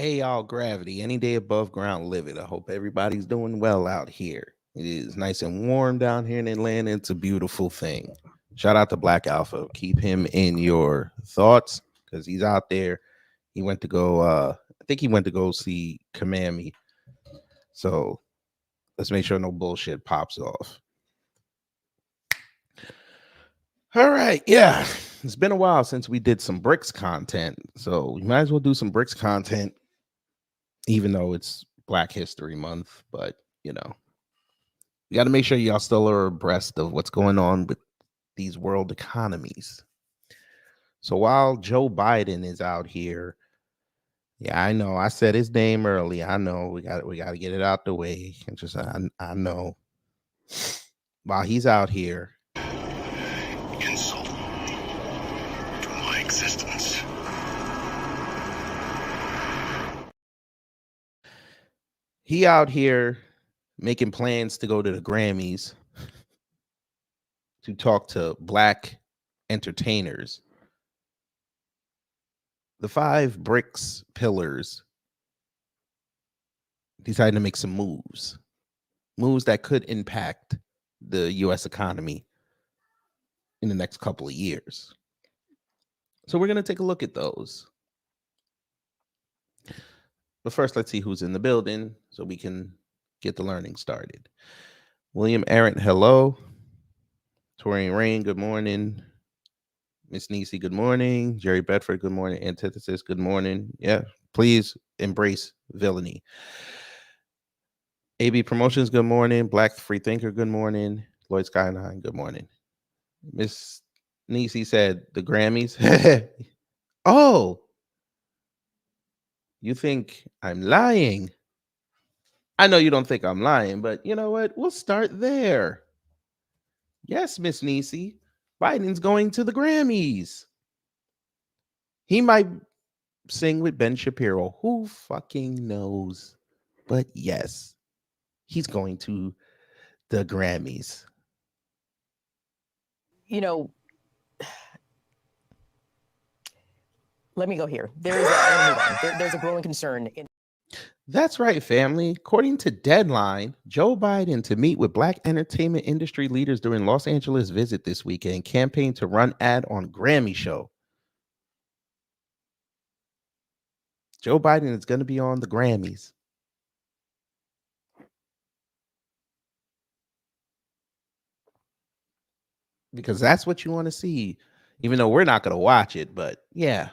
Hey y'all, gravity. Any day above ground, live it. I hope everybody's doing well out here. It is nice and warm down here in Atlanta. It's a beautiful thing. Shout out to Black Alpha. Keep him in your thoughts because he's out there. He went to go. I think he went to go see Kamami. So let's make sure no bullshit pops off. All right, yeah. It's been a while since we did some Brics content, so we might as well do some Brics content even though it's Black History Month. But you know, you got to make sure y'all still are abreast of what's going on with these world economies. So while Joe Biden is out here, yeah, I know I said his name early. I know we got to get it out the way. And just I know while he's out here, insult to my existence. he out here making plans to go to the Grammys to talk to Black entertainers. The five Brics pillars decided to make some moves that could impact the US economy in the next couple of years. So we're going to take a look at those. But first, let's see who's in the building so we can get the learning started. William Arendt, hello. Torian Rain, good morning. Miss Nisi, good morning. Jerry Bedford, good morning. Antithesis, good morning. Yeah, please embrace villainy. AB Promotions, good morning. Black Free Thinker, good morning. Lloyd Skyline, good morning. Miss Nisi said the Grammys. Oh, you think I'm lying? I know you don't think I'm lying, but you know what? We'll start there. Yes, Miss Nisi, Biden's going to the Grammys. He might sing with Ben Shapiro. Who fucking knows? But yes, he's going to the Grammys. You know, let me go here. There's a growing concern in. That's right, family. According to Deadline, Joe Biden to meet with Black entertainment industry leaders during Los Angeles visit this weekend, campaign to run ad on Grammy show. Joe Biden is going to be on the Grammys. Because that's what you want to see, even though we're not going to watch it. But yeah.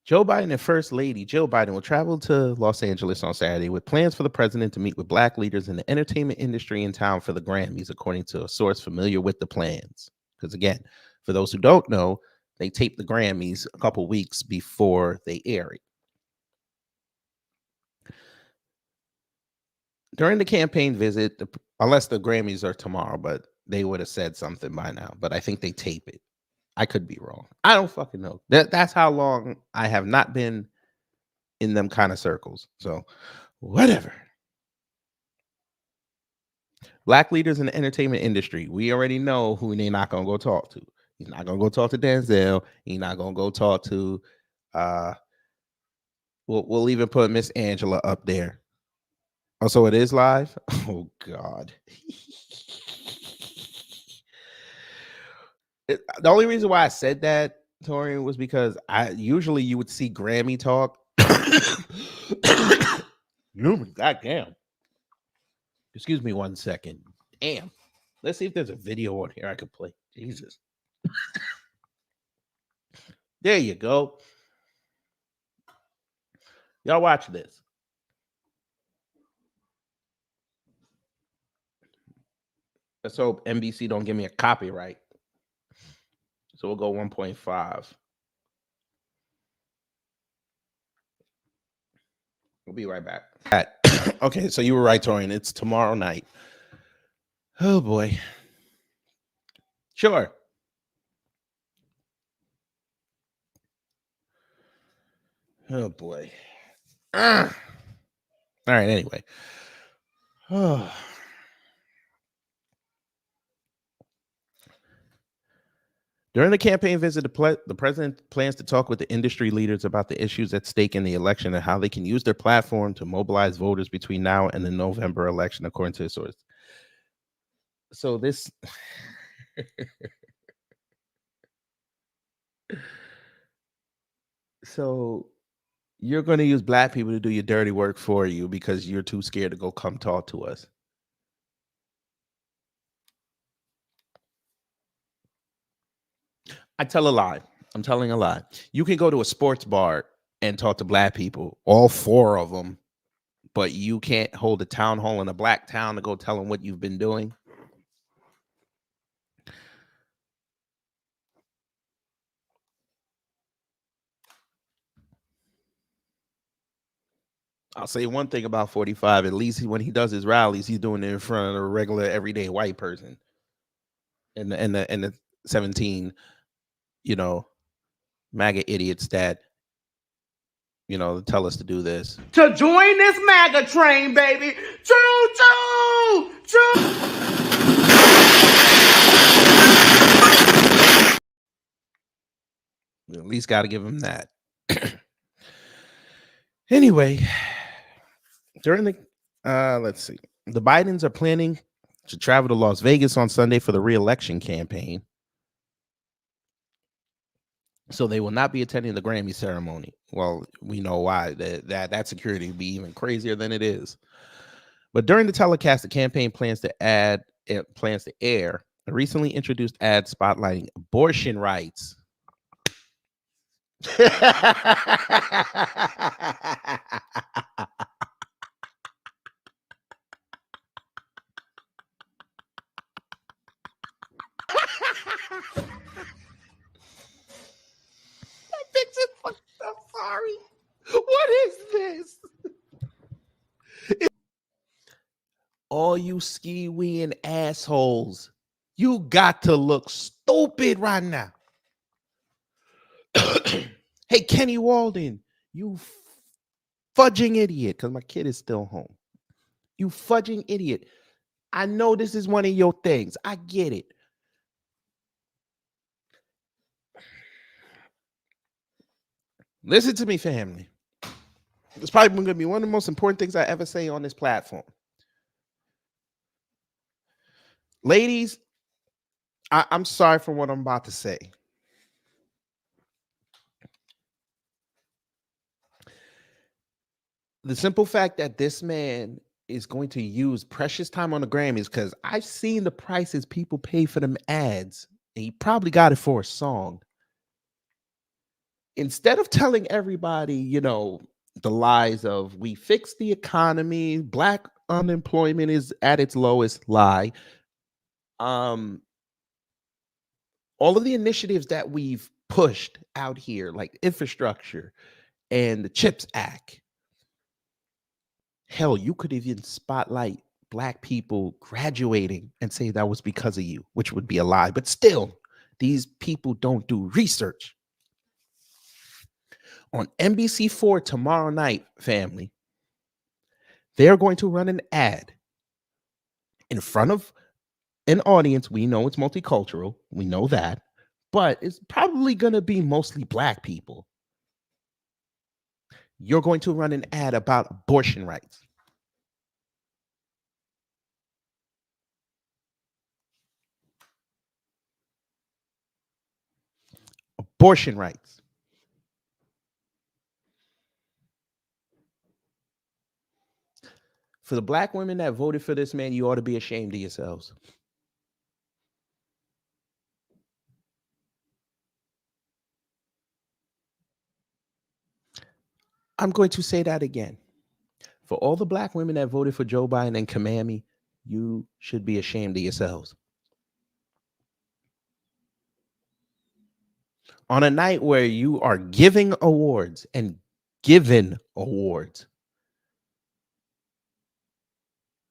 Joe Biden and First Lady Jill Biden will travel to Los Angeles on Saturday with plans for the president to meet with Black leaders in the entertainment industry in town for the Grammys, according to a source familiar with the plans. Because again, for those who don't know, they tape the Grammys a couple weeks before they air it. During the campaign visit, unless the Grammys are tomorrow, but they would have said something by now, but I think they tape it. I could be wrong. I don't fucking know. That's how long I have not been in them kind of circles. So whatever. Black leaders in the entertainment industry, we already know who they're not gonna go talk to. He's not gonna go talk to Denzel. He's not gonna go talk to we'll even put Miss Angela up there. Oh, so it is live? Oh God. The only reason why I said that, Torian, was because usually you would see Grammy talk. God damn. Excuse me 1 second. Damn. Let's see if there's a video on here I could play. Jesus. There you go. Y'all watch this. Let's hope NBC don't give me a copyright. So we'll go 1.5. We'll be right back. Okay, so you were right, Torian. It's tomorrow night. Oh boy. Sure. Oh boy. All right, anyway. During the campaign visit, the president plans to talk with the industry leaders about the issues at stake in the election and how they can use their platform to mobilize voters between now and the November election, according to the source. So this so you're going to use black people to do your dirty work for you because you're too scared to go come talk to us. I tell a lie. I'm telling a lie. You can go to a sports bar and talk to black people, all four of them, but you can't hold a town hall in a black town to go tell them what you've been doing. I'll say one thing about 45. At least when he does his rallies, he's doing it in front of a regular, everyday white person. And the 17, you know, MAGA idiots that, tell us to do this. To join this MAGA train, baby. Choo choo! Choo! At least got to give him that. Anyway, during the let's see, the Bidens are planning to travel to Las Vegas on Sunday for the re-election campaign, so they will not be attending the Grammy ceremony. Well, we know why. That security would be even crazier than it is. But during the telecast, the campaign plans to air a recently introduced ad spotlighting abortion rights. I'm sorry. What is this? All you ski-weeing assholes, you got to look stupid right now. Hey, Kenny Walden, you fudging idiot, because my kid is still home. You fudging idiot. I know this is one of your things. I get it. Listen to me, family. It's probably going to be one of the most important things I ever say on this platform. Ladies, I'm sorry for what I'm about to say. The simple fact that this man is going to use precious time on the Grammys, because I've seen the prices people pay for them ads, and he probably got it for a song. Instead of telling everybody, the lies of we fixed the economy, black unemployment is at its lowest, lie. All of the initiatives that we've pushed out here, like infrastructure and the CHIPS Act. Hell, you could even spotlight black people graduating and say that was because of you, which would be a lie. But still, these people don't do research. On NBC4 tomorrow night, family, they're going to run an ad in front of an audience. We know it's multicultural. We know that. But it's probably going to be mostly black people. You're going to run an ad about abortion rights. Abortion rights. For the black women that voted for this man, you ought to be ashamed of yourselves. I'm going to say that again. For all the black women that voted for Joe Biden and Kamami, you should be ashamed of yourselves. On a night where you are giving awards and given awards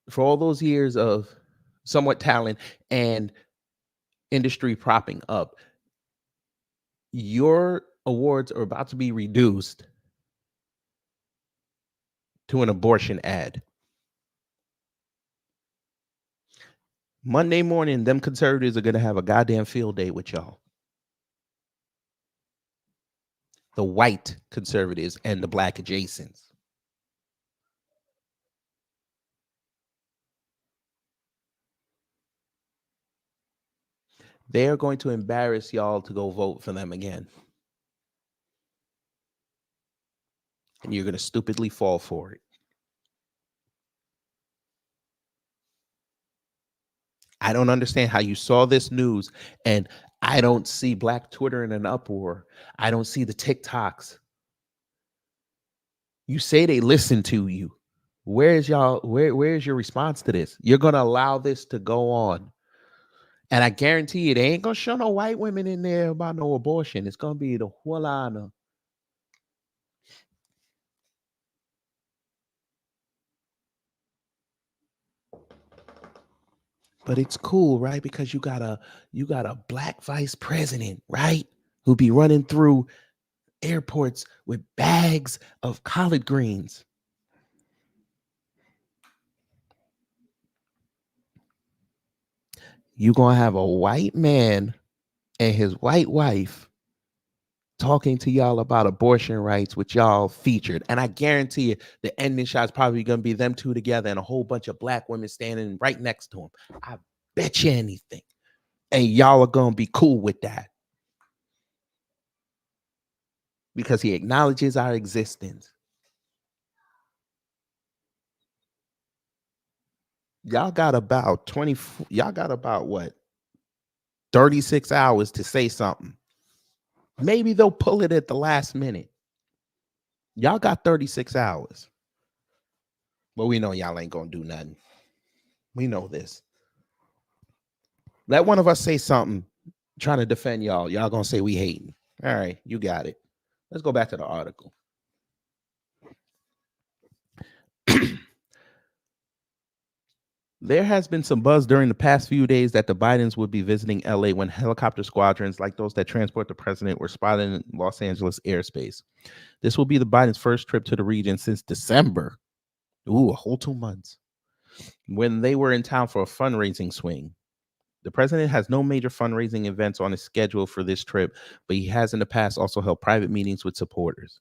for all those years of somewhat talent and industry propping up, your awards are about to be reduced to an abortion ad. Monday morning, them conservatives are going to have a goddamn field day with y'all. the white conservatives and the black adjacents. They are going to embarrass y'all to go vote for them again. And you're going to stupidly fall for it. I don't understand how you saw this news and I don't see Black Twitter in an uproar. I don't see the TikToks. You say they listen to you. Where's your response to this? You're going to allow this to go on. And I guarantee you, they ain't going to show no white women in there about no abortion. It's going to be the Juana. But it's cool, right? Because you got a black vice president, right? Who be running through airports with bags of collard greens. You're going to have a white man and his white wife talking to y'all about abortion rights, which y'all featured. And I guarantee you the ending shot's probably going to be them two together and a whole bunch of black women standing right next to him. I bet you anything. And y'all are going to be cool with that. Because he acknowledges our existence. Y'all got about what? 36 hours to say something. Maybe they'll pull it at the last minute. Y'all got 36 hours. But we know y'all ain't going to do nothing. We know this. Let one of us say something trying to defend y'all. Y'all going to say we hating. All right, you got it. Let's go back to the article. There has been some buzz during the past few days that the Bidens would be visiting LA when helicopter squadrons like those that transport the president were spotted in Los Angeles airspace. This will be the Bidens' first trip to the region since December. Ooh, a whole 2 months. When they were in town for a fundraising swing. The president has no major fundraising events on his schedule for this trip, but he has in the past also held private meetings with supporters.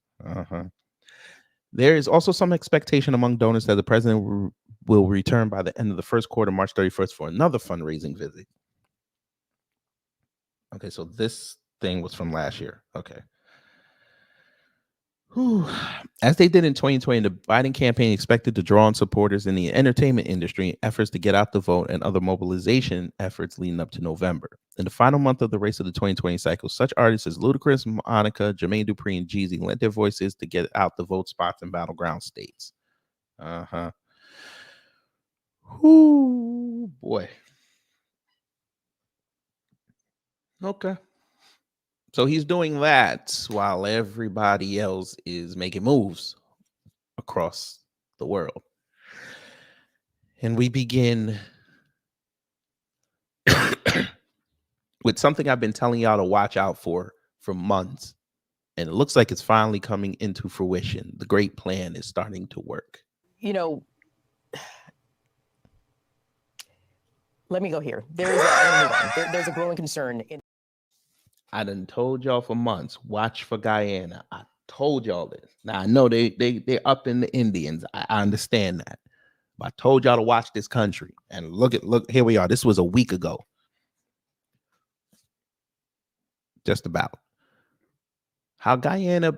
There is also some expectation among donors that the president will return by the end of the first quarter, March 31st, for another fundraising visit. Okay, so this thing was from last year. Okay. Whew. As they did in 2020, the Biden campaign expected to draw on supporters in the entertainment industry, efforts to get out the vote, and other mobilization efforts leading up to November. In the final month of the race of the 2020 cycle, such artists as Ludacris, Monica, Jermaine Dupri, and Jeezy lent their voices to get out the vote spots in battleground states. Whoo, boy. Okay. So he's doing that while everybody else is making moves across the world. And we begin with something I've been telling y'all to watch out for months. And it looks like it's finally coming into fruition. The great plan is starting to work. You know, let me go here. There's a growing concern. I done told y'all for months, watch for Guyana. I told y'all this. Now, I know they're up in the Indians. I understand that. But I told y'all to watch this country. And look, here we are. This was a week ago. Just about. How Guyana's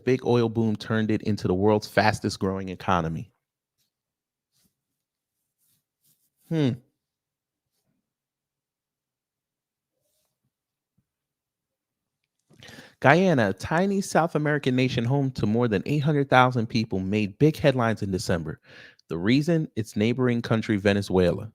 big oil boom turned it into the world's fastest growing economy. Guyana, a tiny South American nation home to more than 800,000 people, made big headlines in December. The reason? Its neighboring country, Venezuela.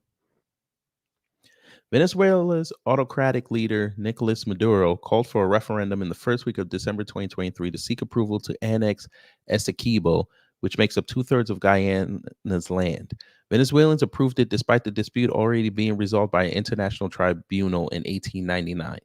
Venezuela's autocratic leader, Nicolas Maduro, called for a referendum in the first week of December 2023 to seek approval to annex Essequibo, which makes up 2/3 of Guyana's land. Venezuelans approved it despite the dispute already being resolved by an international tribunal in 1899.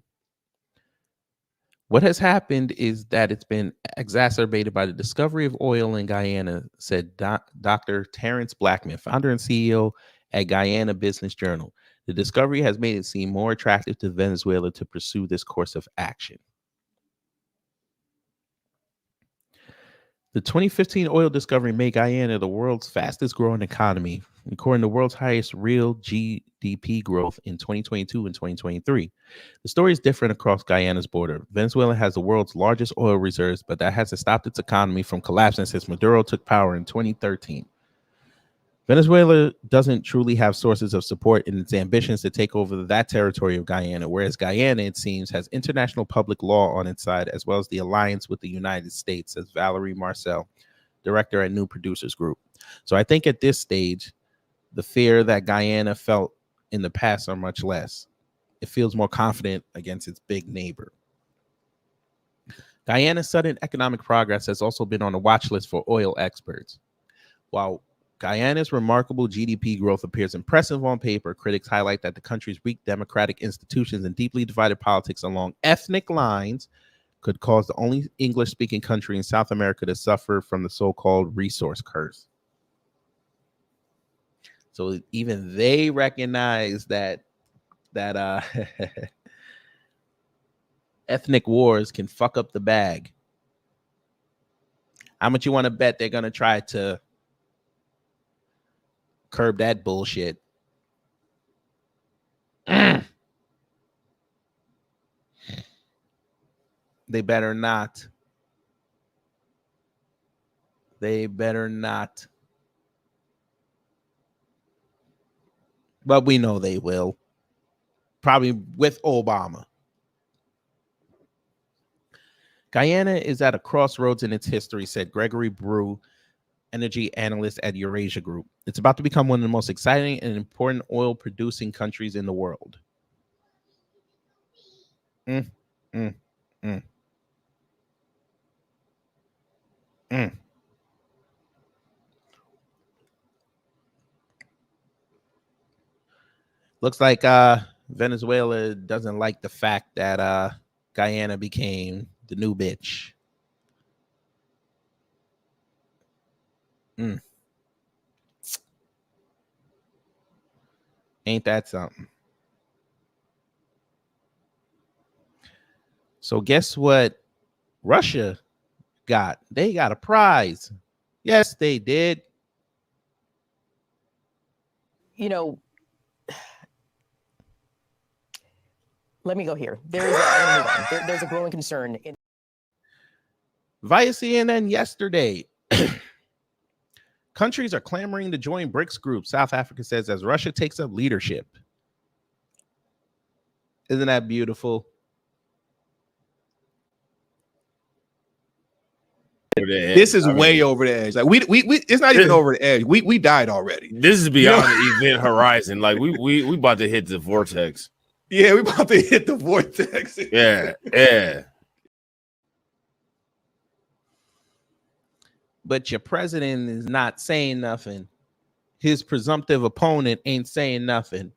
What has happened is that it's been exacerbated by the discovery of oil in Guyana, said Dr. Terrence Blackman, founder and CEO at Guyana Business Journal. The discovery has made it seem more attractive to Venezuela to pursue this course of action. The 2015 oil discovery made Guyana the world's fastest growing economy, recording the world's highest real GDP growth in 2022 and 2023. The story is different across Guyana's border. Venezuela has the world's largest oil reserves, but that hasn't stopped its economy from collapsing since Maduro took power in 2013. Venezuela doesn't truly have sources of support in its ambitions to take over that territory of Guyana, whereas Guyana, it seems, has international public law on its side, as well as the alliance with the United States, says Valerie Marcel, director at New Producers Group. So I think at this stage, the fear that Guyana felt in the past are much less. It feels more confident against its big neighbor. Guyana's sudden economic progress has also been on the watch list for oil experts. While Guyana's remarkable GDP growth appears impressive on paper, critics highlight that the country's weak democratic institutions and deeply divided politics along ethnic lines could cause the only English-speaking country in South America to suffer from the so-called resource curse. So even they recognize that ethnic wars can fuck up the bag. How much you want to bet they're going to try to curb that bullshit? They better not. They better not. But we know they will. Probably with Obama. Guyana is at a crossroads in its history, said Gregory Brew, energy analyst at Eurasia Group. It's about to become one of the most exciting and important oil-producing countries in the world. Looks like Venezuela doesn't like the fact that Guyana became the new bitch. Ain't that something? So guess what Russia got? They got a prize. Yes, they did. You know, let me go here. There's a growing concern in via CNN yesterday. Countries are clamoring to join Brics group, South Africa says, as Russia takes up leadership. Isn't that beautiful? This is way over the edge. Like we it's not even over the edge. We died already. This is beyond the event horizon. Like we about to hit the vortex. Yeah, we about to hit the vortex. Yeah. But your president is not saying nothing. His presumptive opponent ain't saying nothing.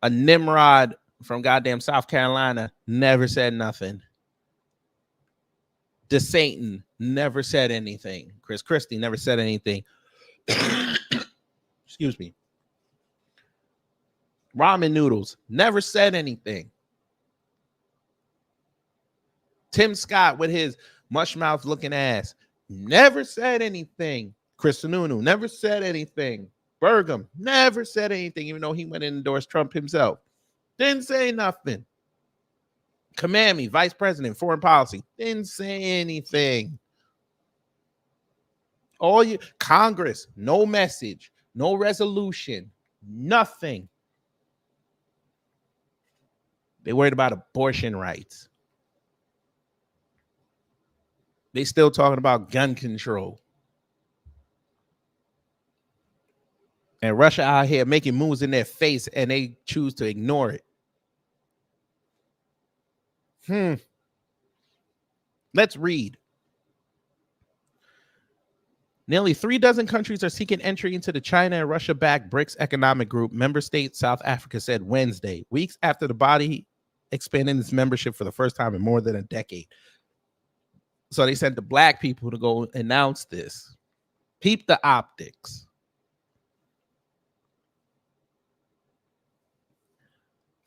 A Nimrod from goddamn South Carolina never said nothing. The Satan never said anything. Chris Christie never said anything. Excuse me. Ramen noodles never said anything. Tim Scott with his mush mouth looking ass never said anything. Chris Sununu never said anything. Burgum never said anything, even though he went and endorsed Trump himself. Didn't say nothing. Kamami, vice president, foreign policy, didn't say anything. All you Congress, no message, no resolution, nothing. They worried about abortion rights. They still talking about gun control. And Russia out here making moves in their face and they choose to ignore it. Let's read. Nearly 36 countries are seeking entry into the China and Russia-backed Brics economic group. Member state South Africa said Wednesday, weeks after the body expanded its membership for the first time in more than a decade. So they sent the black people to go announce this. Peep the optics.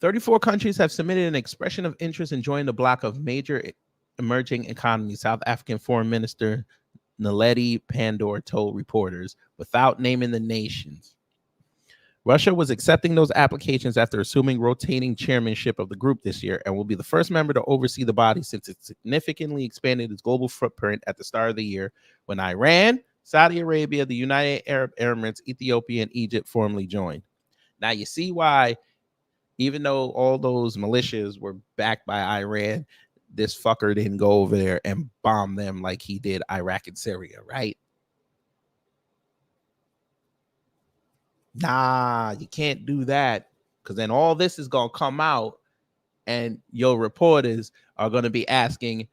34 countries have submitted an expression of interest in joining the bloc of major emerging economies. South African Foreign Minister Naledi Pandor told reporters without naming the nations. Russia was accepting those applications after assuming rotating chairmanship of the group this year and will be the first member to oversee the body since it significantly expanded its global footprint at the start of the year when Iran, Saudi Arabia, the United Arab Emirates, Ethiopia, and Egypt formally joined. Now you see why, even though all those militias were backed by Iran, this fucker didn't go over there and bomb them like he did Iraq and Syria, right? Nah, you can't do that, because then all this is going to come out and your reporters are going to be asking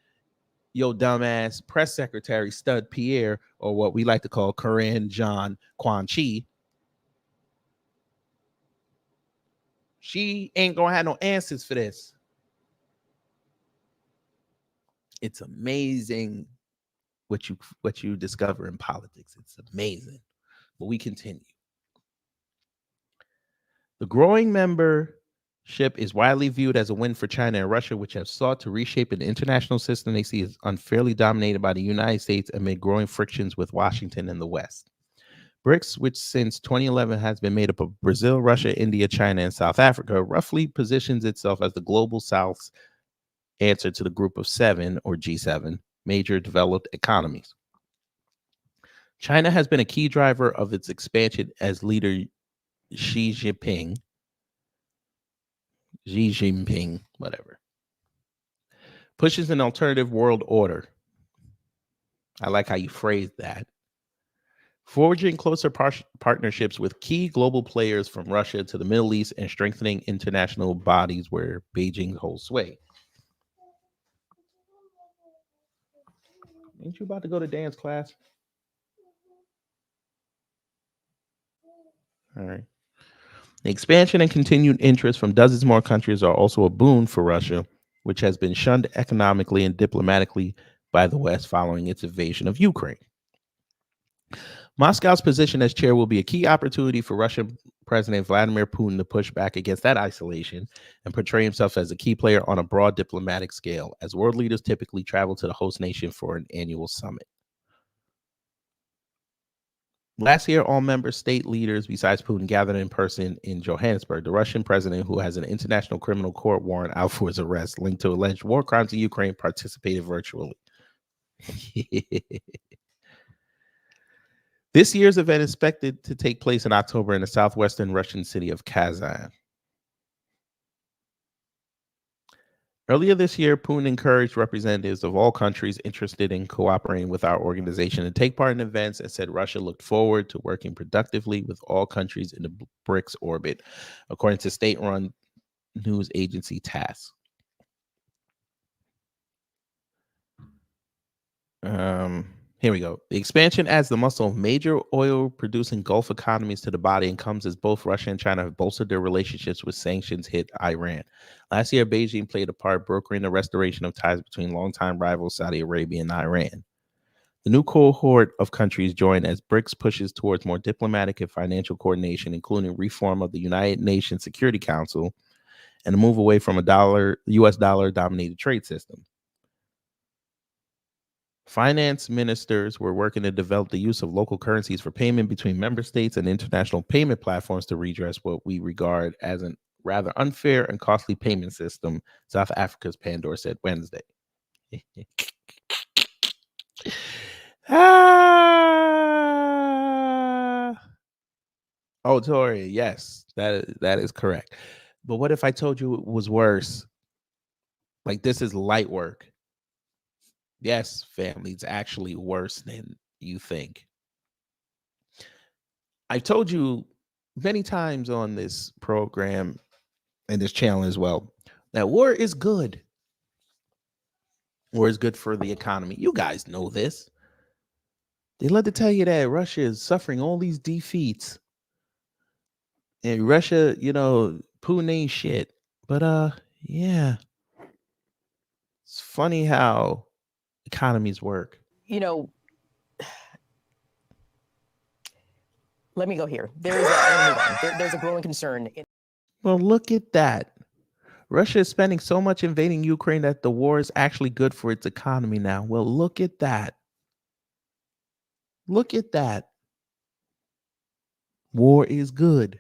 your dumbass press secretary, Stud Pierre, or what we like to call Corinne John Quan Chi. She ain't going to have no answers for this. It's amazing what you discover in politics. It's amazing. But we continue. The growing membership is widely viewed as a win for China and Russia, which have sought to reshape an international system they see as unfairly dominated by the United States amid growing frictions with Washington and the West. Brics, which since 2011 has been made up of Brazil, Russia, India, China, and South Africa, roughly positions itself as the global South's answer to the group of seven, or G7, major developed economies. China has been a key driver of its expansion as leader Xi Jinping, whatever, pushes an alternative world order. I like how you phrased that. Forging closer partnerships with key global players from Russia to the Middle East and strengthening international bodies where Beijing holds sway. Ain't you about to go to dance class? All right. The expansion and continued interest from dozens more countries are also a boon for Russia, which has been shunned economically and diplomatically by the West following its invasion of Ukraine. Moscow's position as chair will be a key opportunity for Russian President Vladimir Putin to push back against that isolation and portray himself as a key player on a broad diplomatic scale, as world leaders typically travel to the host nation for an annual summit. Last year, all member state leaders besides Putin gathered in person in Johannesburg. The Russian president, who has an international criminal court warrant out for his arrest linked to alleged war crimes in Ukraine, participated virtually. This year's event is expected to take place in October in the southwestern Russian city of Kazan. Earlier this year, Putin encouraged representatives of all countries interested in cooperating with our organization to take part in events and said Russia looked forward to working productively with all countries in the Brics orbit, according to state-run news agency TASS. Here we go. The expansion adds the muscle of major oil-producing Gulf economies to the body and comes as both Russia and China have bolstered their relationships with sanctions hit Iran. Last year, Beijing played a part brokering the restoration of ties between longtime rivals Saudi Arabia and Iran. The new cohort of countries join as BRICS pushes towards more diplomatic and financial coordination, including reform of the United Nations Security Council and a move away from a U.S. dollar-dominated trade system. Finance ministers were working to develop the use of local currencies for payment between member states and international payment platforms to redress what we regard as a rather unfair and costly payment system, South Africa's Pandor said Wednesday. Oh, Tori, yes, that is correct. But what if I told you it was worse? Like, this is light work. Yes, family, it's actually worse than you think. I've told you many times on this program and this channel as well that war is good. War is good for the economy. You guys know this. They love to tell you that Russia is suffering all these defeats. And Russia, Putin ain't shit. But yeah. It's funny how economies work. Let me go here. There's a growing concern. Well, look at that. Russia is spending so much invading Ukraine that the war is actually good for its economy now. Well, look at that. Look at that. War is good.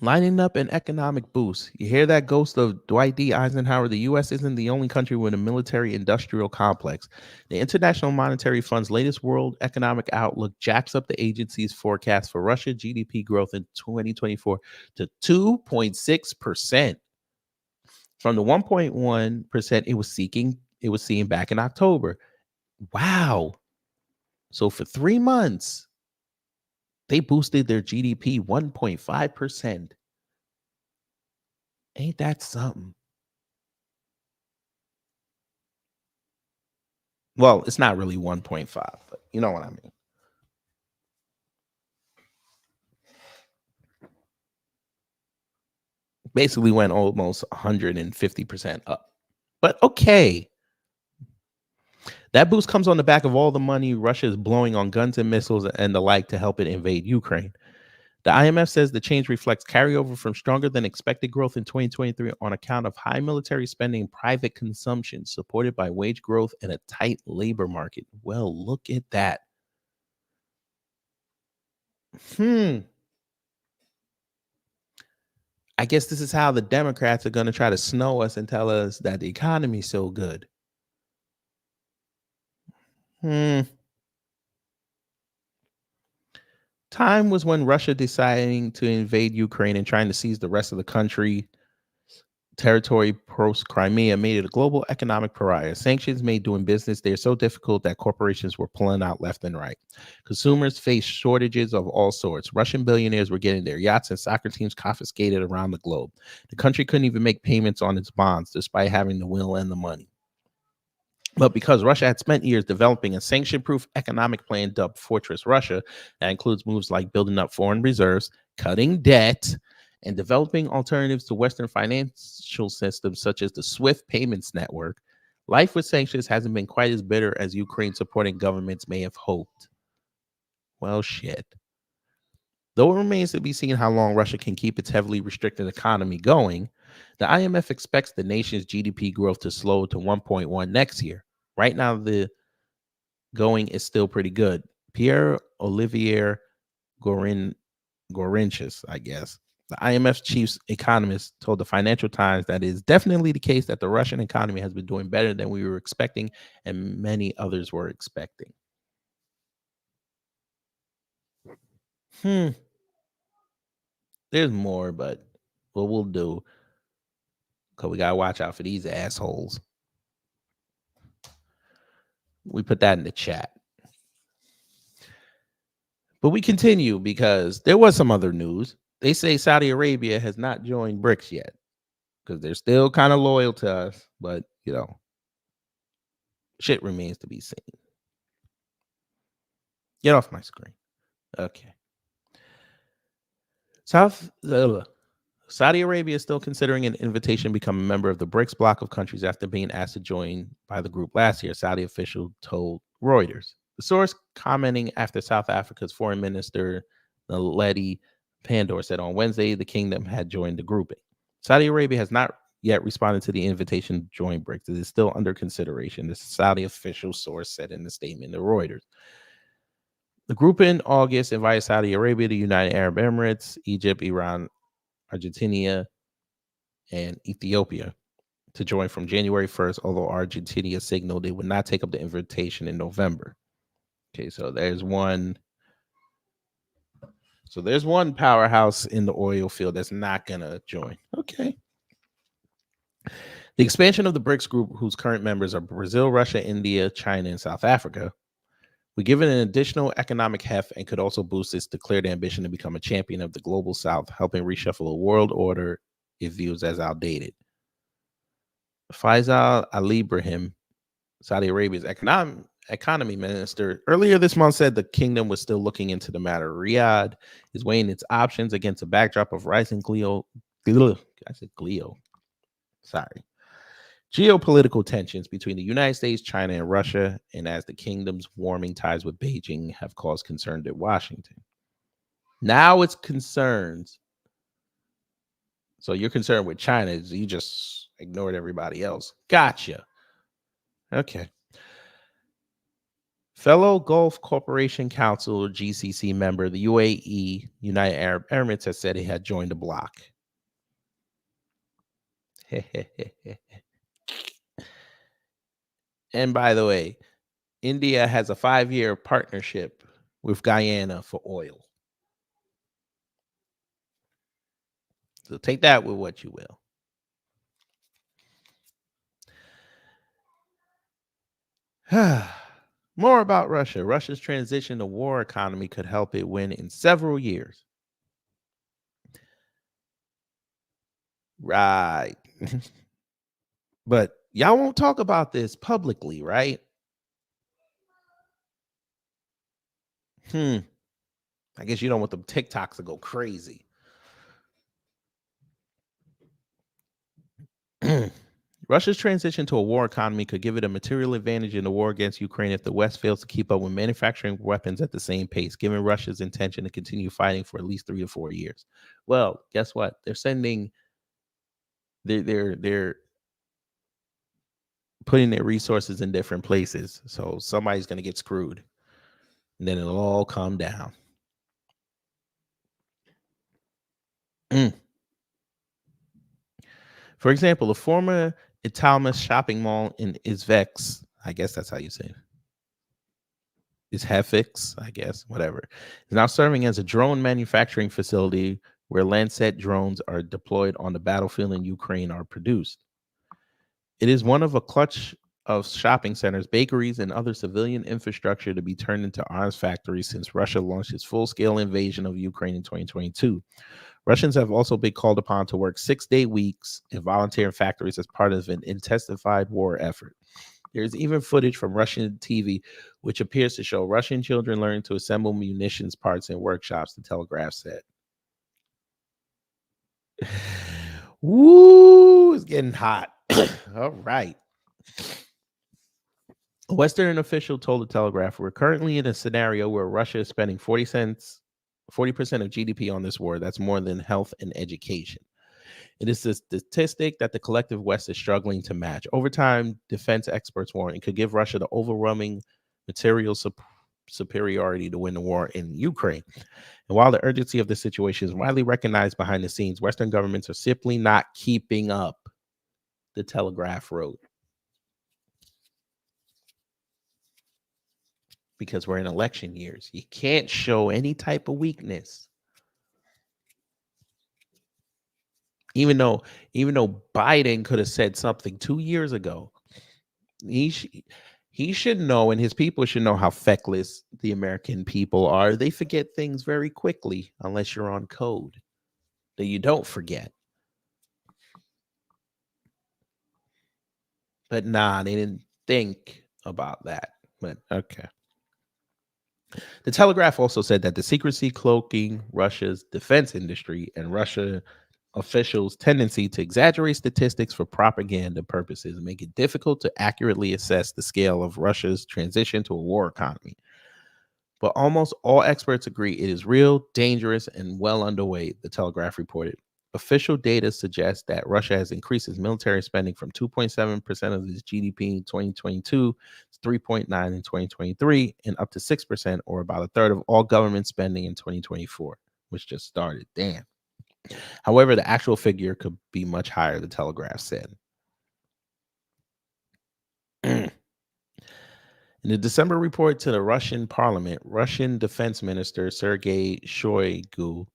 Lining up an economic boost. You hear that, ghost of Dwight D. Eisenhower? The U.S. isn't the only country with a military-industrial complex. The International Monetary Fund's latest World Economic Outlook jacks up the agency's forecast for Russia GDP growth in 2024 to 2.6%. From the 1.1% it was seeing back in October. Wow. So for 3 months, they boosted their GDP 1.5%. Ain't that something? Well, it's not really 1.5, but you know what I mean. Basically went almost 150% up. But okay. That boost comes on the back of all the money Russia is blowing on guns and missiles and the like to help it invade Ukraine. The IMF says the change reflects carryover from stronger than expected growth in 2023 on account of high military spending and private consumption, supported by wage growth and a tight labor market. Well, look at that. I guess this is how the Democrats are going to try to snow us and tell us that the economy is so good. Time was when Russia deciding to invade Ukraine and trying to seize the rest of the country territory post Crimea made it a global economic pariah. Sanctions made doing business there so difficult that corporations were pulling out left and right. Consumers faced shortages of all sorts. Russian billionaires were getting their yachts and soccer teams confiscated around the globe. The country couldn't even make payments on its bonds despite having the will and the money. But because Russia had spent years developing a sanction-proof economic plan dubbed Fortress Russia, that includes moves like building up foreign reserves, cutting debt, and developing alternatives to Western financial systems such as the SWIFT payments network, life with sanctions hasn't been quite as bitter as Ukraine supporting governments may have hoped. Well, shit. Though it remains to be seen how long Russia can keep its heavily restricted economy going, the IMF expects the nation's GDP growth to slow to 1.1 next year. Right now, the going is still pretty good. Pierre-Olivier Gorinchis, I guess, the IMF's chief economist, told the Financial Times that it is definitely the case that the Russian economy has been doing better than we were expecting and many others were expecting. There's more, but what we'll do, because we got to watch out for these assholes. We put that in the chat. But we continue because there was some other news. They say Saudi Arabia has not joined Brics yet because they're still kind of loyal to us. But, you know, shit remains to be seen. Get off my screen. Okay. Saudi Arabia is still considering an invitation to become a member of the Brics bloc of countries after being asked to join by the group last year, Saudi official told Reuters. The source commenting after South Africa's foreign minister, Naledi Pandor, said on Wednesday the kingdom had joined the grouping. Saudi Arabia has not yet responded to the invitation to join Brics. It is still under consideration, the Saudi official source said in the statement to Reuters. The group in August invited Saudi Arabia, the United Arab Emirates, Egypt, Iran, Argentina, and Ethiopia to join from January 1st, although Argentina signaled they would not take up the invitation in November. Okay, so there's one. So there's one powerhouse in the oil field that's not going to join. Okay. The expansion of the BRICS group, whose current members are Brazil, Russia, India, China, and South Africa, would give it an additional economic heft and could also boost its declared ambition to become a champion of the global South, helping reshuffle a world order it views as outdated. Faisal Ali Ibrahim, Saudi Arabia's economy minister, earlier this month said the kingdom was still looking into the matter. Riyadh is weighing its options against a backdrop of rising geopolitical tensions between the United States, China, and Russia, and as the kingdom's warming ties with Beijing have caused concern at Washington. Now it's concerns So you're concerned with China. You just ignored everybody else. Gotcha. Okay. Fellow Gulf Corporation Council, GCC member, the UAE, United Arab Emirates, has said it had joined the bloc. And by the way, India has a 5-year partnership with Guyana for oil. So take that with what you will. More about Russia. Russia's transition to war economy could help it win in several years. Right. But y'all won't talk about this publicly, right? I guess you don't want them TikToks to go crazy. Russia's transition to a war economy could give it a material advantage in the war against Ukraine if the West fails to keep up with manufacturing weapons at the same pace, given Russia's intention to continue fighting for at least 3 to 4 years. Well, guess what? They're sending they're putting their resources in different places. So somebody's going to get screwed. And then it'll all calm down. For example, a former Italmas shopping mall in Izvex, I guess that's how you say it. Is Hefix, I guess, whatever, is now serving as a drone manufacturing facility where Lancet drones are deployed on the battlefield in Ukraine are produced. It is one of a clutch of shopping centers, bakeries, and other civilian infrastructure to be turned into arms factories since Russia launched its full-scale invasion of Ukraine in 2022. Russians have also been called upon to work 6-day weeks in volunteer factories as part of an intensified war effort. There's even footage from Russian TV, which appears to show Russian children learning to assemble munitions parts in workshops, the Telegraph said. Woo, it's getting hot. All right. A Western official told the Telegraph, we're currently in a scenario where Russia is spending 40% of GDP on this war. That's more than health and education. It is a statistic that the collective West is struggling to match. Over time, defense experts warn it could give Russia the overwhelming material superiority to win the war in Ukraine. And while the urgency of the situation is widely recognized behind the scenes, Western governments are simply not keeping up, the Telegraph wrote. Because we're in election years. You can't show any type of weakness. Even though Biden could have said something 2 years ago, he should know, and his people should know how feckless the American people are. They forget things very quickly unless you're on code that you don't forget. But nah, they didn't think about that. But okay. The Telegraph also said that the secrecy cloaking Russia's defense industry and Russia officials' tendency to exaggerate statistics for propaganda purposes make it difficult to accurately assess the scale of Russia's transition to a war economy. But almost all experts agree it is real, dangerous, and well underway, the Telegraph reported. Official data suggests that Russia has increased its military spending from 2.7% of its GDP in 2022 to 3.9% in 2023 and up to 6%, or about a third of all government spending in 2024, which just started. Damn. However, the actual figure could be much higher, the Telegraph said. In the December report to the Russian parliament, Russian Defense Minister Sergei Shoigu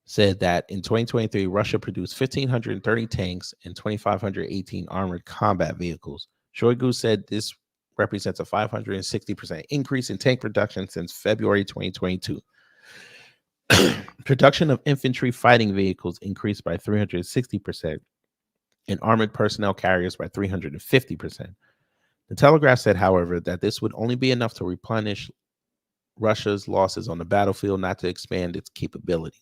said that in 2023, Russia produced 1,530 tanks and 2,518 armored combat vehicles. Shoigu said this represents a 560% increase in tank production since February 2022. Production of infantry fighting vehicles increased by 360% and armored personnel carriers by 350%. The Telegraph said, however, that this would only be enough to replenish Russia's losses on the battlefield, not to expand its capability.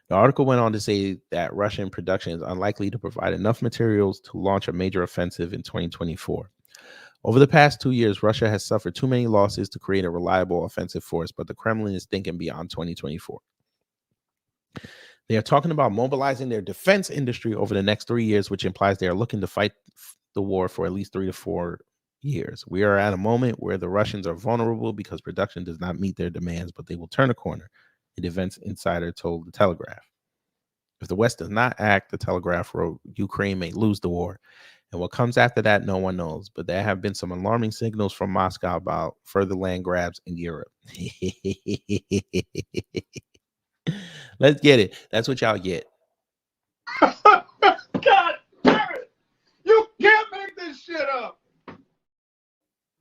The article went on to say that Russian production is unlikely to provide enough materials to launch a major offensive in 2024. Over the past 2 years, Russia has suffered too many losses to create a reliable offensive force, but the Kremlin is thinking beyond 2024. They are talking about mobilizing their defense industry over the next 3 years, which implies they are looking to fight the war for at least 3 to 4 years. We are at a moment where the Russians are vulnerable because production does not meet their demands, but they will turn a corner, a defense insider told the Telegraph. If the West does not act, the Telegraph wrote, Ukraine may lose the war. And what comes after that, no one knows. But there have been some alarming signals from Moscow about further land grabs in Europe. Let's get it. That's what y'all get. God damn it! You can't make this shit up.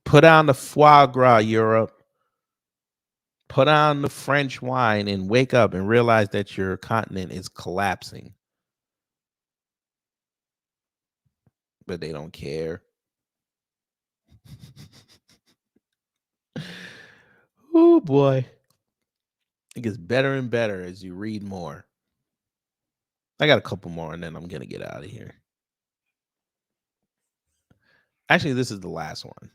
Put on the foie gras, Europe. Put on the French wine and wake up and realize that your continent is collapsing. But they don't care. Oh boy. It gets better and better as you read more. I got a couple more and then I'm going to get out of here. Actually, this is the last one.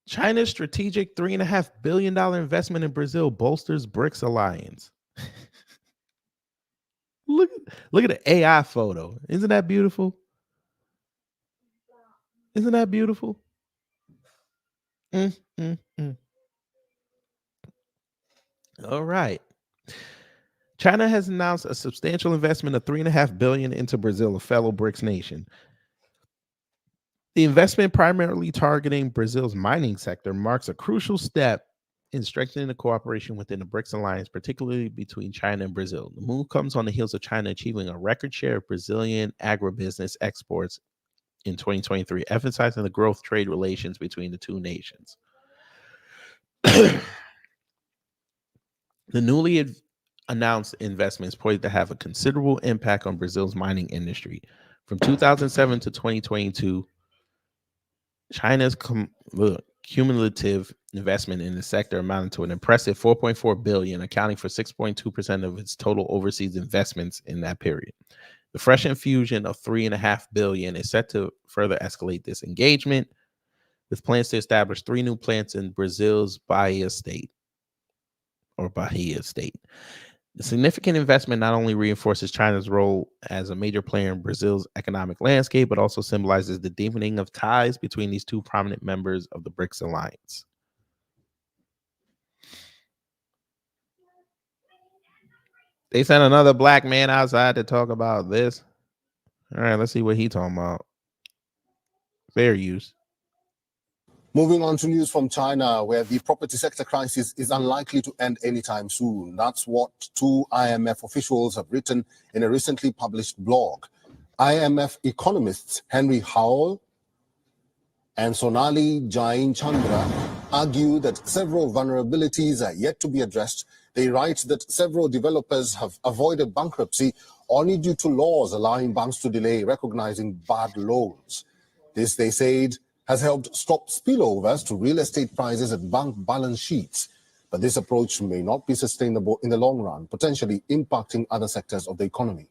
China's strategic $3.5 billion investment in Brazil bolsters Brics alliance. Look at the AI photo. Isn't that beautiful? Isn't that beautiful? All right. China has announced a substantial investment of $3.5 billion into Brazil, a fellow Brics nation. The investment, primarily targeting Brazil's mining sector, marks a crucial step in strengthening the cooperation within the Brics alliance, particularly between China and Brazil. The move comes on the heels of China achieving a record share of Brazilian agribusiness exports in 2023, emphasizing the growth trade relations between the two nations. The newly announced investments poised to have a considerable impact on Brazil's mining industry. From 2007 to 2022, China's cumulative investment in the sector amounted to an impressive $4.4 billion, accounting for 6.2% of its total overseas investments in that period. The fresh infusion of $3.5 billion is set to further escalate this engagement, with plans to establish 3 new plants in Brazil's Bahia state. The significant investment not only reinforces China's role as a major player in Brazil's economic landscape, but also symbolizes the deepening of ties between these two prominent members of the Brics alliance. They sent another black man outside to talk about this. All right, let's see what he's talking about. Fair use. Moving on to news from China, where the property sector crisis is unlikely to end anytime soon. That's what 2 IMF officials have written in a recently published blog. IMF economists Henry Howell and Sonali Jain Chandra argue that several vulnerabilities are yet to be addressed. They write that several developers have avoided bankruptcy only due to laws allowing banks to delay recognizing bad loans. This, they said, has helped stop spillovers to real estate prices and bank balance sheets. But this approach may not be sustainable in the long run, potentially impacting other sectors of the economy.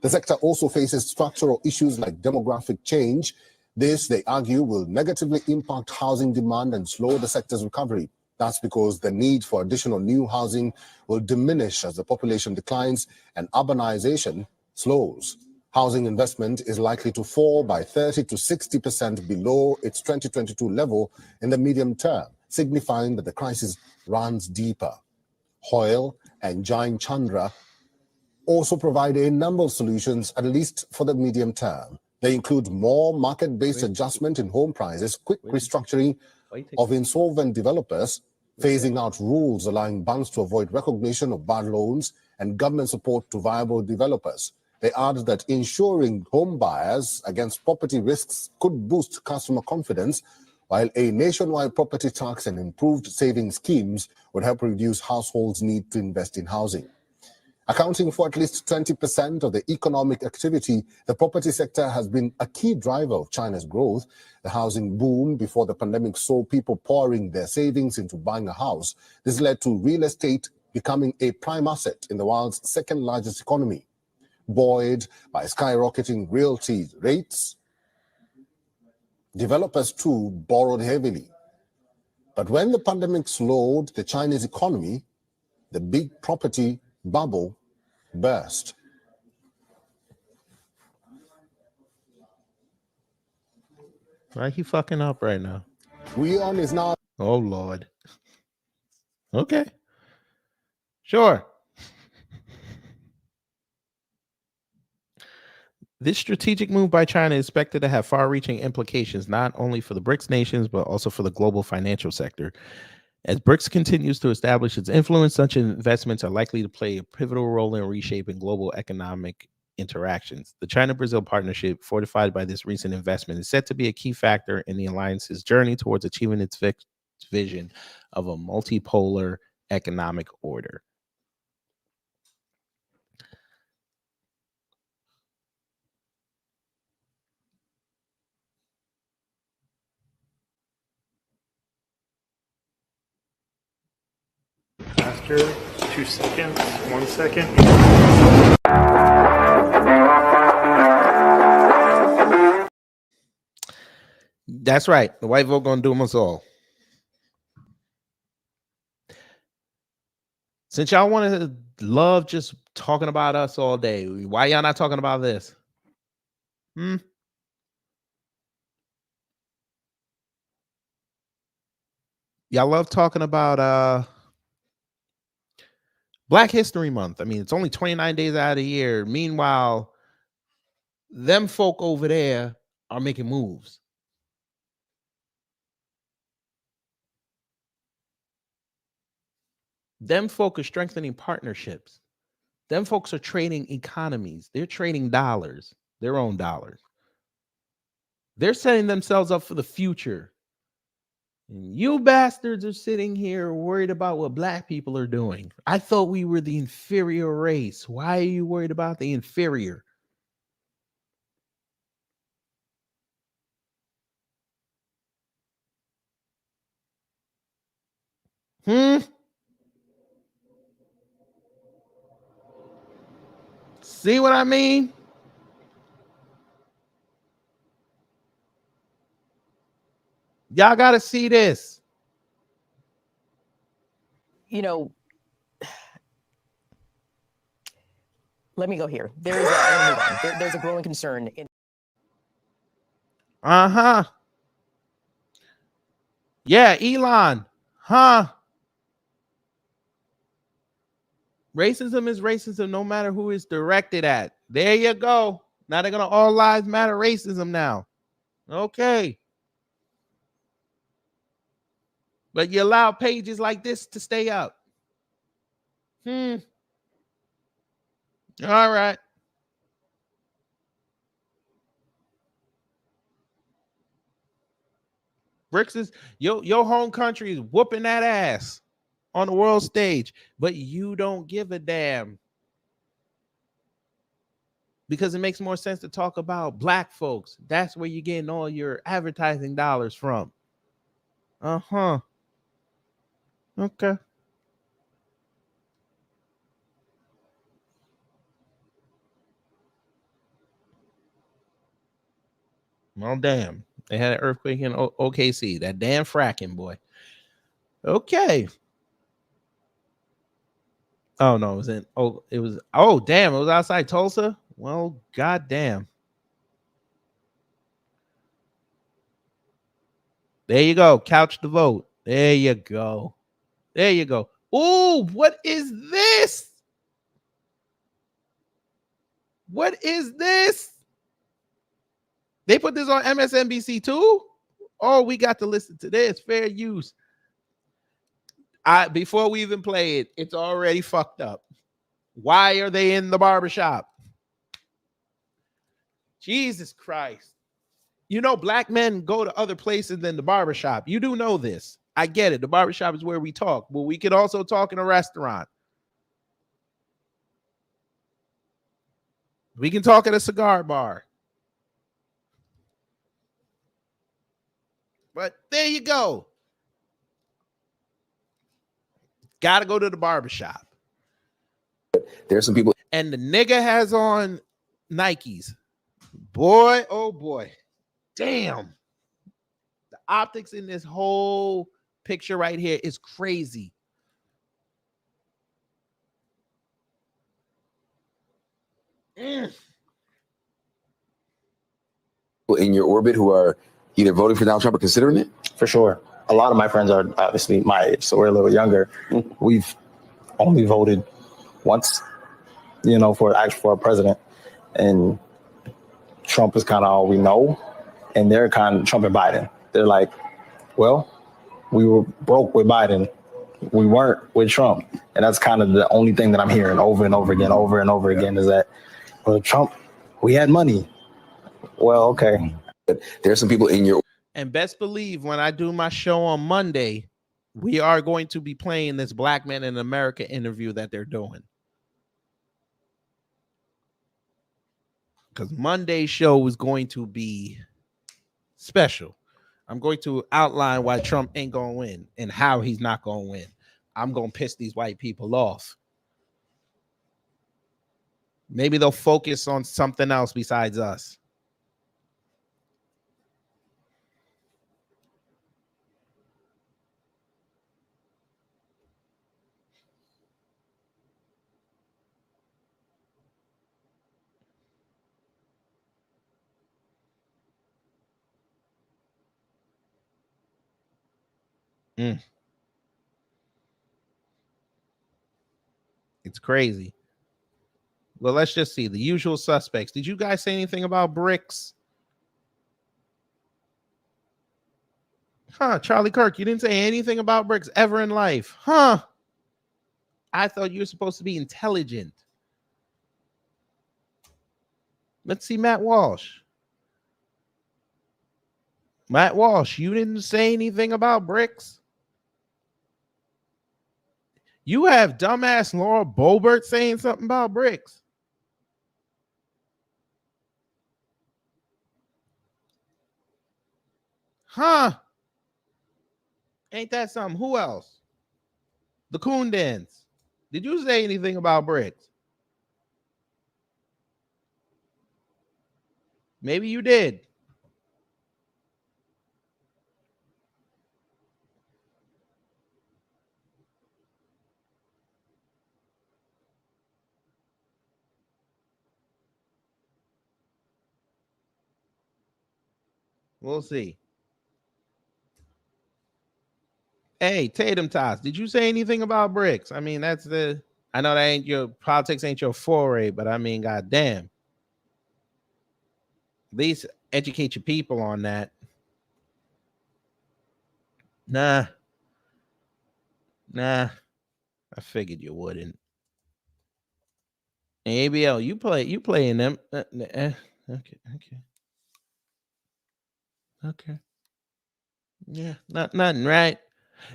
The sector also faces structural issues like demographic change. This, they argue, will negatively impact housing demand and slow the sector's recovery. That's because the need for additional new housing will diminish as the population declines and urbanization slows. Housing investment is likely to fall by 30 to 60% below its 2022 level in the medium term, signifying that the crisis runs deeper. Hoyle and Jain Chandra also provide a number of solutions, at least for the medium term. They include more market-based adjustment in home prices, quick restructuring of insolvent developers, phasing out rules allowing banks to avoid recognition of bad loans, and government support to viable developers. They add that ensuring home buyers against property risks could boost customer confidence, while a nationwide property tax and improved saving schemes would help reduce households' need to invest in housing. Accounting for at least 20% of the economic activity, the property sector has been a key driver of China's growth. The housing boom before the pandemic saw people pouring their savings into buying a house. This led to real estate becoming a prime asset in the world's second largest economy. Buoyed by skyrocketing realty rates, developers too borrowed heavily. But when the pandemic slowed the Chinese economy, the big property bubble burst. Why he fucking up right now? Guyana is now Oh Lord. Okay. Sure. This strategic move by China is expected to have far-reaching implications not only for the BRICS nations but also for the global financial sector. As BRICS continues to establish its influence, such investments are likely to play a pivotal role in reshaping global economic interactions. The China-Brazil partnership, fortified by this recent investment, is set to be a key factor in the alliance's journey towards achieving its vision of a multipolar economic order. After 2 seconds, 1 second. That's right. The white vote gonna doom us all. Since y'all want to love just talking about us all day, why y'all not talking about this? Y'all love talking about Black History Month. I mean, it's only 29 days out of the year. Meanwhile, them folk over there are making moves. Them folk are strengthening partnerships. Them folks are trading economies. They're trading dollars, their own dollars. They're setting themselves up for the future. And you bastards are sitting here worried about what black people are doing. I thought we were the inferior race. Why are you worried about the inferior? See what I mean? Y'all got to see this. You know, let me go here. There's a growing concern in Yeah, Elon. Racism is racism no matter who it's directed at. There you go. Now they're going to all lives matter racism now. Okay. But you allow pages like this to stay up. All right. Brics is your home country is whooping that ass on the world stage, but you don't give a damn because it makes more sense to talk about black folks. That's where you're getting all your advertising dollars from. Okay. Well, damn. They had an earthquake in OKC. That damn fracking, boy. Okay. Oh no, it was damn, it was outside Tulsa. Well, goddamn. There you go. Couch the vote. There you go. There you go. Ooh, what is this? What is this? They put this on MSNBC too? Oh, we got to listen to this. Fair use. Before we even play it, it's already fucked up. Why are they in the barbershop? Jesus Christ. You know, black men go to other places than the barbershop. You do know this. I get it. The barbershop is where we talk, but we could also talk in a restaurant. We can talk at a cigar bar. But there you go. Got to go to the barbershop. There's some people. And the nigga has on Nikes. Boy, oh boy. Damn. The optics in this whole picture right here is crazy. In your orbit who are either voting for Donald Trump or considering it? For sure. A lot of my friends are obviously my age, so we're a little younger. We've only voted once, for a president, and Trump is kind of all we know, and they're kind of Trump and Biden. They're like, well, we were broke with Biden, we weren't with Trump, and that's kind of the only thing that I'm hearing over and over again, is that, well, Trump, we had money. Well, okay. But there's some people in your. And best believe when I do my show on Monday, we are going to be playing this Black Man in America interview that they're doing. Because Monday's show is going to be special. I'm going to outline why Trump ain't going to win and how he's not going to win. I'm going to piss these white people off. Maybe they'll focus on something else besides us. It's crazy. Well, let's just see. The usual suspects. Did you guys say anything about Brics? Huh, Charlie Kirk, you didn't say anything about Brics ever in life. Huh. I thought you were supposed to be intelligent. Let's see Matt Walsh. Matt Walsh, you didn't say anything about Brics? You have dumbass Laura Boebert saying something about Brics. Huh? Ain't that something? Who else? The Coon Dance. Did you say anything about Brics? Maybe you did. We'll see. Hey, Tatum Tots, did you say anything about Brics? I mean, I know that ain't your politics, ain't your foray, but I mean, goddamn. At least educate your people on that. Nah. I figured you wouldn't. ABL, you playing them. Okay. Yeah, nothing, right?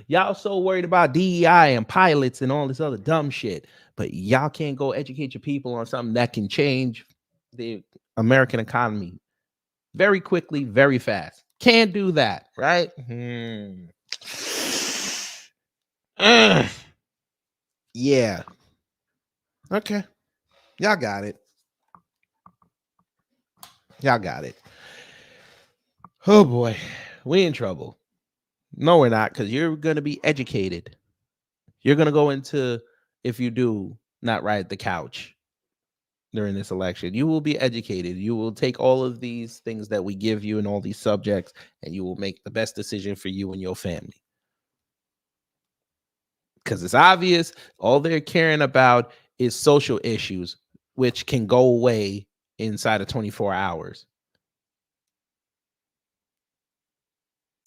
Y'all so worried about DEI and pilots and all this other dumb shit, but y'all can't go educate your people on something that can change the American economy very quickly, very fast. Can't do that, right? Yeah. Okay. Y'all got it. Oh boy, we in trouble. No, we're not, because you're going to be educated. You're going to go into, if you do not ride the couch during this election, you will be educated. You will take all of these things that we give you and all these subjects, and you will make the best decision for you and your family. Because it's obvious all they're caring about is social issues, which can go away inside of 24 hours.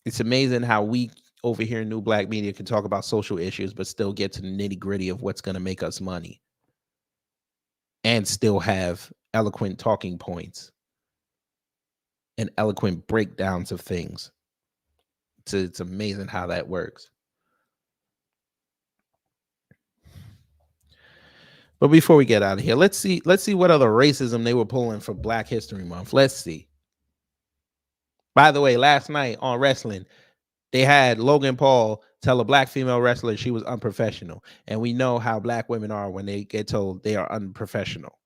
It's amazing how we over here in New Black Media can talk about social issues, but still get to the nitty gritty of what's going to make us money and still have eloquent talking points and eloquent breakdowns of things. It's amazing how that works. But before we get out of here, let's see what other racism they were pulling for Black History Month. Let's see. By the way, last night on wrestling, they had Logan Paul tell a Black female wrestler she was unprofessional. And we know how Black women are when they get told they are unprofessional.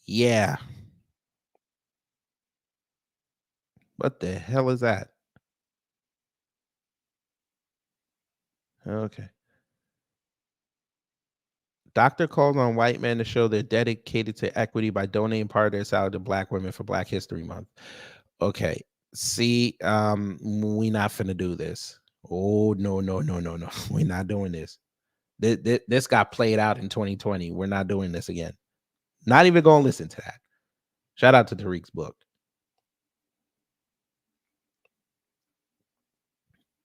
Yeah. What the hell is that? Okay. Doctor calls on white men to show they're dedicated to equity by donating part of their salary to black women for Black History Month. Okay. See, we not finna do this. Oh, no. We're not doing this. This got played out in 2020. We're not doing this again. Not even going to listen to that. Shout out to Tariq's book.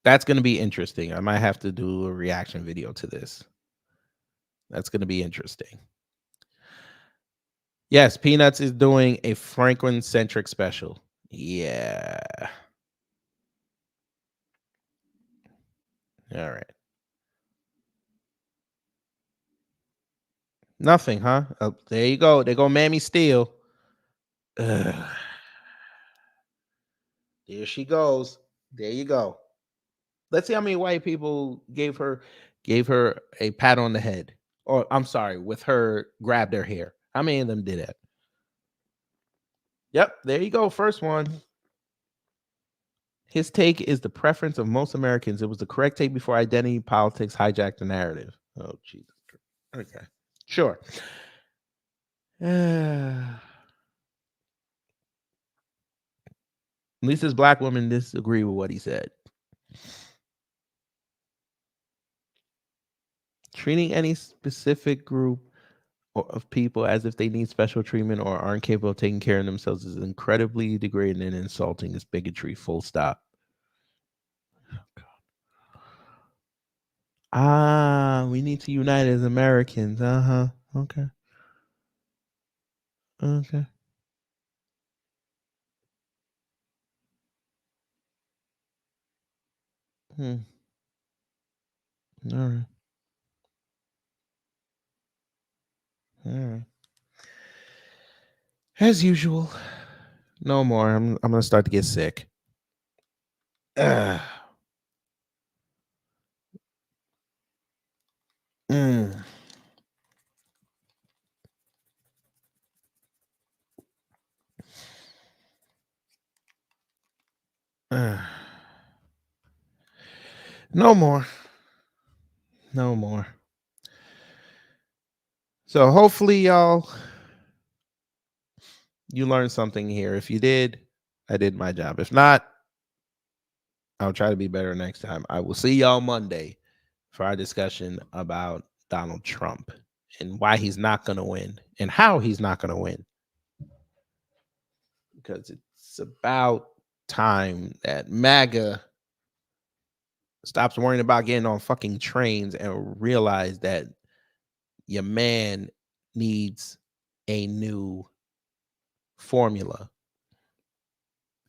That's going to be interesting. I might have to do a reaction video to this. That's going to be interesting. Yes, Peanuts is doing a Franklin-centric special. Yeah. All right. Nothing, huh? Oh, there you go. There go Mammy Steele. There she goes. There you go. Let's see how many white people gave her a pat on the head. Or I'm sorry, with her grabbed her hair. How many of them did that? Yep, there you go. First one. His take is the preference of most Americans. It was the correct take before identity politics hijacked the narrative. Oh, Jesus. Okay. Sure. At least this black woman disagree with what he said. Treating any specific group of people as if they need special treatment or aren't capable of taking care of themselves is incredibly degrading and insulting. It's bigotry, full stop. We need to unite as Americans. Okay. Okay. All right. All right. As usual. No more. I'm gonna start to get sick. No more. No more. So hopefully, y'all, you learned something here. If you did, I did my job. If not, I'll try to be better next time. I will see y'all Monday for our discussion about Donald Trump and why he's not going to win and how he's not going to win. Because it's about time that MAGA stops worrying about getting on fucking trains and realize that your man needs a new formula.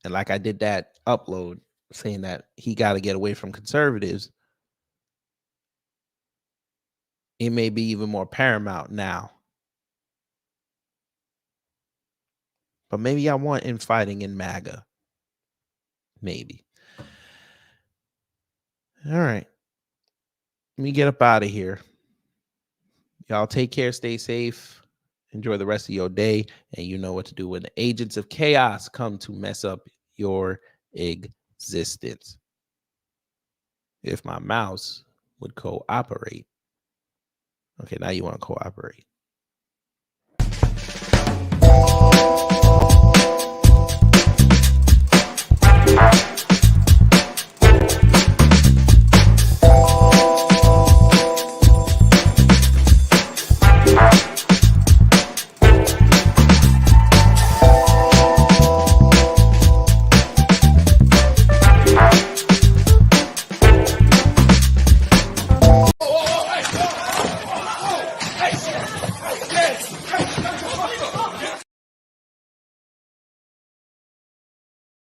And like I did that upload saying that he got to get away from conservatives, it may be even more paramount now. But maybe I want infighting in MAGA. Maybe. All right. Let me get up out of here. Y'all take care, stay safe, enjoy the rest of your day, and you know what to do when the agents of chaos come to mess up your existence. If my mouse would cooperate. Okay, now you want to cooperate.